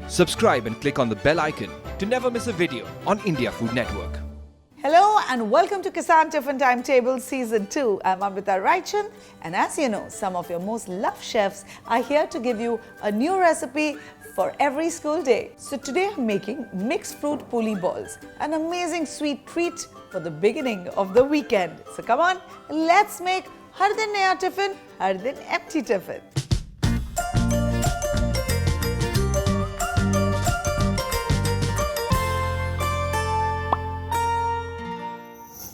Subscribe and click on the bell icon to never miss a video on India Food Network. Hello and welcome to Kissan Tiffin Timetable Season 2. I'm Amrita Raichan, and as you know, some of your most loved chefs are here to give you a new recipe for every school day. So today I'm making mixed fruit puli balls, an amazing sweet treat for the beginning of the weekend. So come on, let's make Har Din Naya Tiffin, Har Din Empty Tiffin.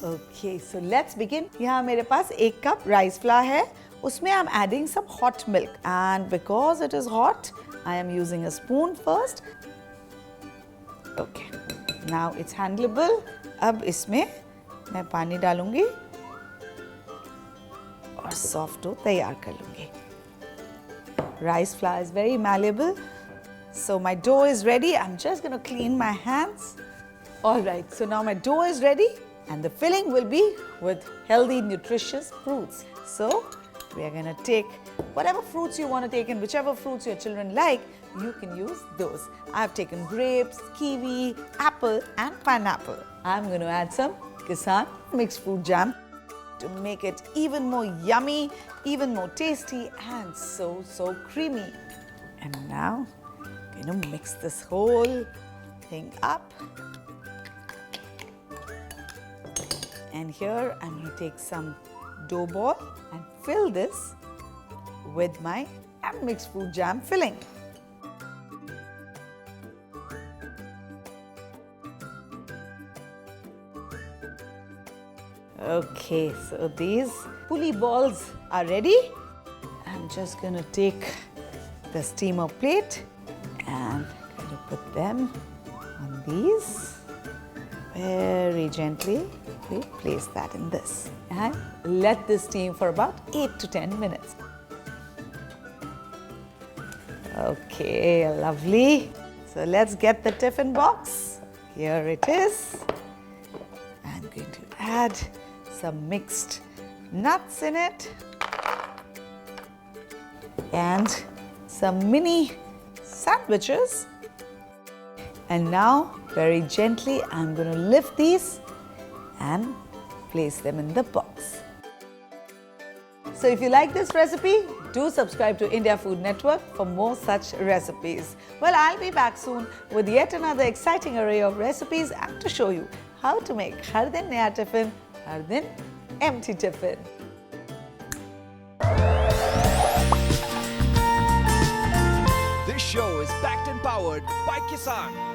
Okay, so let's begin. यहाँ मेरे पास 1 cup rice flour है. उसमें I'm adding some hot milk, and because it is hot, I am using a spoon first. Okay, now it's handleable. अब इसमें मैं पानी डालूंगी और soft dough तैयार कर लूंगी. Rice flour is very malleable, so my dough is ready. I'm just going to clean my hands. All right, so now my dough is ready. And the filling will be with healthy, nutritious fruits. So, we are going to take whatever fruits you want to take, and whichever fruits your children like, you can use those. I have taken grapes, kiwi, apple and pineapple. I'm going to add some Kissan Mixed Fruit Jam to make it even more yummy, even more tasty and so creamy. And now, I'm going to mix this whole thing up. And here I'm going to take some dough ball and fill this with my mixed fruit jam filling. Okay, so these puli balls are ready. I'm just going to take the steamer plate and going to put them on these. Very gently, we place that in this and let this steam for about 8 to 10 minutes. Okay, lovely. So let's get the tiffin box. Here it is. I'm going to add some mixed nuts in it and some mini sandwiches. And now, very gently, I'm going to lift these and place them in the box. So if you like this recipe, do subscribe to India Food Network for more such recipes. Well, I'll be back soon with yet another exciting array of recipes and to show you how to make Har Din Naya Tiffin, Har Din Empty Tiffin. This show is backed and powered by Kissan.